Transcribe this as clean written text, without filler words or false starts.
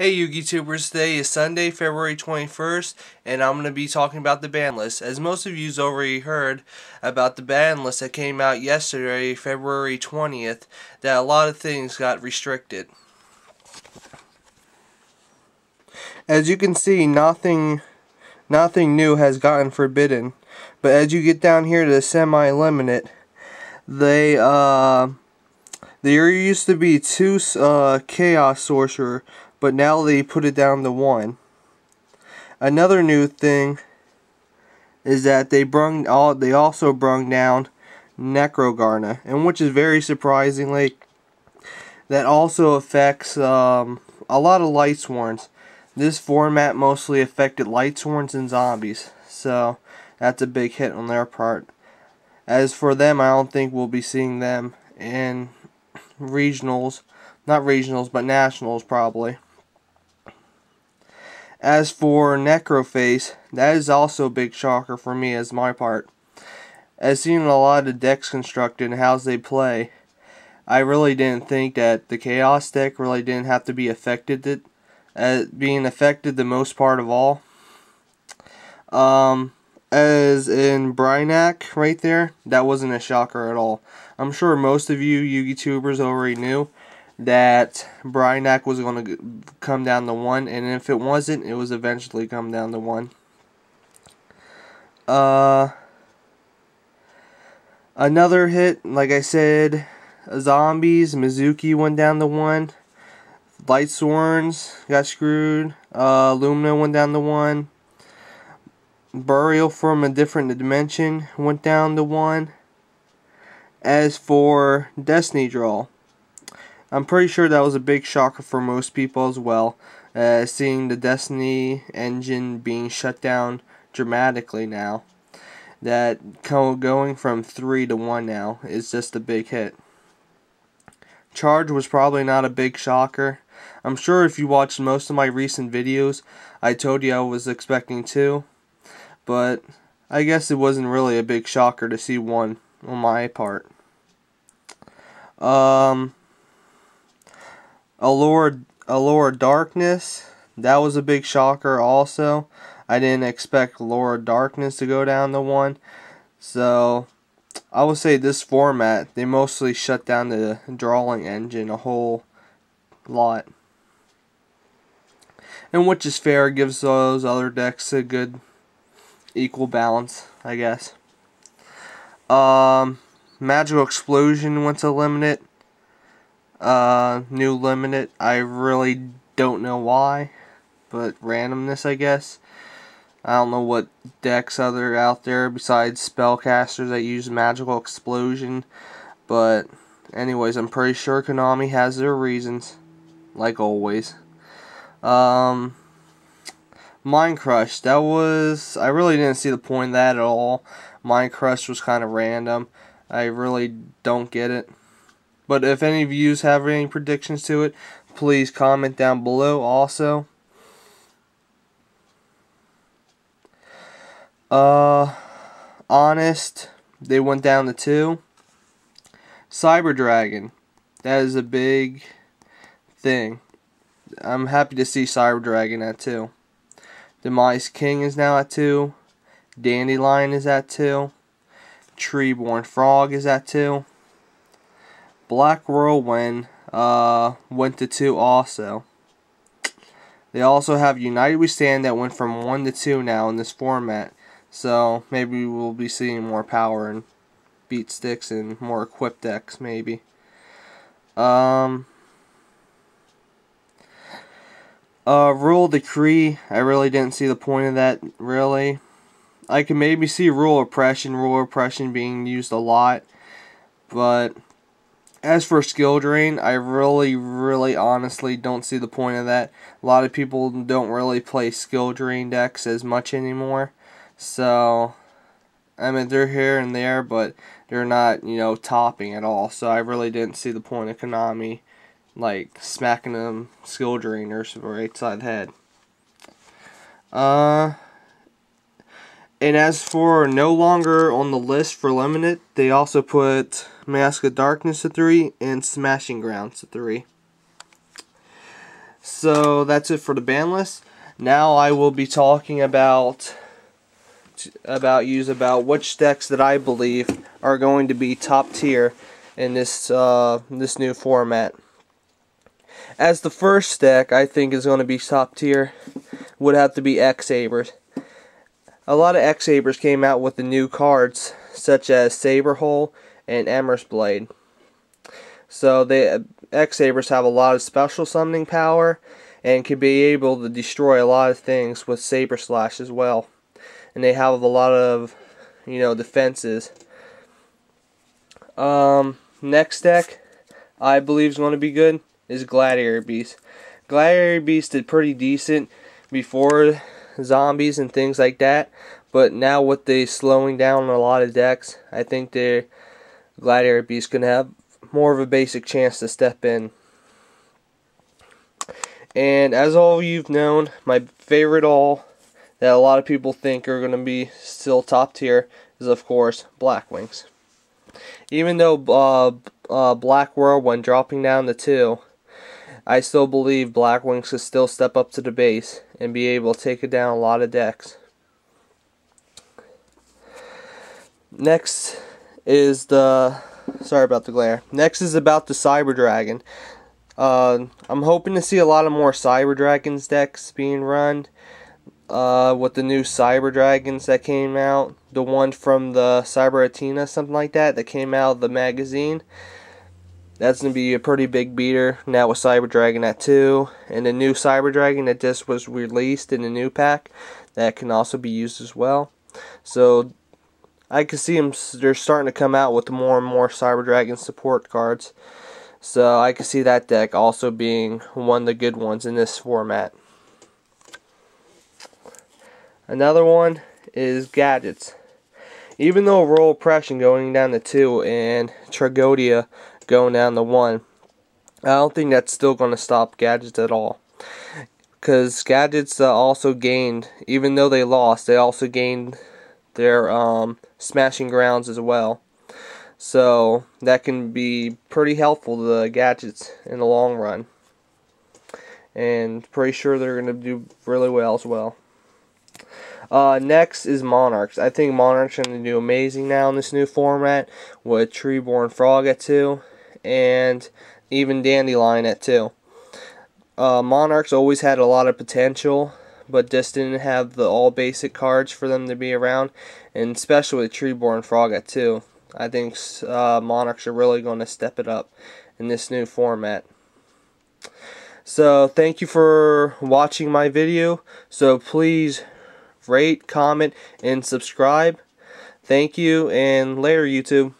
Hey YouTubers, today is Sunday, February 21st, and I'm going to be talking about the ban list. As most of you's already heard about the ban list that came out yesterday, February 20th, that a lot of things got restricted. As you can see, nothing new has gotten forbidden, but as you get down here to the semi-limited, there used to be two Chaos Sorcerer, but now they put it down to one. Another new thing is that they also brung down Necrogarna, and which is very surprisingly, that also affects a lot of Lightsworns. This format mostly affected Lightsworns and zombies, so that's a big hit on their part. As for them, I don't think we'll be seeing them in regionals, not regionals, but nationals probably. As for Necroface, that is also a big shocker for me as my part. As seeing a lot of decks constructed and how they play, I really didn't think that the Chaos deck really didn't have to be affected, being affected the most part of all. As in Brynac right there, that wasn't a shocker at all. I'm sure most of you YouTubers already knew that Brynac was going to come down to 1, and if it wasn't, it was eventually come down to 1. Another hit, like I said, zombies, Mizuki went down to 1. Lightsworns got screwed. Lumina went down to 1. Burial from a different dimension went down to 1. As for Destiny Draw, I'm pretty sure that was a big shocker for most people as well, seeing the Destiny engine being shut down dramatically now. That going from 3 to 1 now is just a big hit. Charge was probably not a big shocker. I'm sure if you watched most of my recent videos, I told you I was expecting 2, but I guess it wasn't really a big shocker to see 1 on my part. Allure Darkness, that was a big shocker also. I didn't expect Allure Darkness to go down to 1. So, I would say this format, they mostly shut down the drawing engine a whole lot. And which is fair, it gives those other decks a good equal balance, I guess. Magical Explosion went to limited. New limited. I really don't know why, but randomness, I guess. I don't know what decks other out there besides spellcasters that use Magical Explosion, but anyways, I'm pretty sure Konami has their reasons, like always. Mind Crush, I really didn't see the point of that at all. Mind Crush was kind of random. I really don't get it. But if any of you have any predictions to it, please comment down below also. Honest, they went down to 2. Cyber Dragon, that is a big thing. I'm happy to see Cyber Dragon at 2. Demise King is now at 2. Dandelion is at 2. Treeborn Frog is at 2. Black Whirlwind went to 2 also. They also have United We Stand that went from 1 to 2 now in this format. So maybe we'll be seeing more power and beat sticks and more equipped decks maybe. Rule Decree, I really didn't see the point of that really. I can maybe see Rule Oppression being used a lot, but as for Skill Drain, I really honestly don't see the point of that. A lot of people don't really play Skill Drain decks as much anymore. So, I mean, they're here and there, but they're not, topping at all. So I really didn't see the point of Konami, like, smacking them Skill Drainers right side the head. And as for no longer on the list for limited, they also put Mask of Darkness to 3 and Smashing Grounds to 3. So that's it for the ban list. Now I will be talking about which decks that I believe are going to be top tier in this new format. As the first deck I think is going to be top tier would have to be X-sabers. A lot of X-sabers came out with the new cards such as Saberhole and Emmer's Blade. So the X-sabers have a lot of special summoning power and can be able to destroy a lot of things with Saber Slash as well. And they have a lot of, defenses. Next deck I believe is going to be good is Gladiator Beast. Gladiator Beast did pretty decent before zombies and things like that, but now with the slowing down on a lot of decks, I think the Gladiator Beast can have more of a basic chance to step in. And as all you've known, my favorite all that a lot of people think are going to be still top tier is of course Blackwings. Even though Black Whirlwind dropping down to 2, I still believe Blackwings could still step up to the base and be able to take it down a lot of decks. Next is sorry about the glare. Next is about the Cyber Dragon. I'm hoping to see a lot of more Cyber Dragons decks being run with the new Cyber Dragons that came out. The one from the Cyber Athena, something like that came out of the magazine. That's going to be a pretty big beater now with Cyber Dragon at 2. And the new Cyber Dragon that just was released in the new pack, that can also be used as well. So I can see they're starting to come out with more and more Cyber Dragon support cards. So I can see that deck also being one of the good ones in this format. Another one is Gadgets. Even though Royal Oppression going down to 2 and Tragodia going down to 1, I don't think that's still going to stop Gadgets at all. Because Gadgets also gained, even though they lost, they also gained their Smashing Grounds as well. So that can be pretty helpful to the Gadgets in the long run. And pretty sure they're going to do really well as well. Next is Monarchs. I think Monarchs are going to do amazing now in this new format with Treeborn Frog at 2 and even Dandelion at 2. Monarchs always had a lot of potential, but just didn't have the all basic cards for them to be around, and especially with Treeborn Frog at 2. I think Monarchs are really going to step it up in this new format. So thank you for watching my video. So please rate, comment, and subscribe. Thank you, and later YouTube.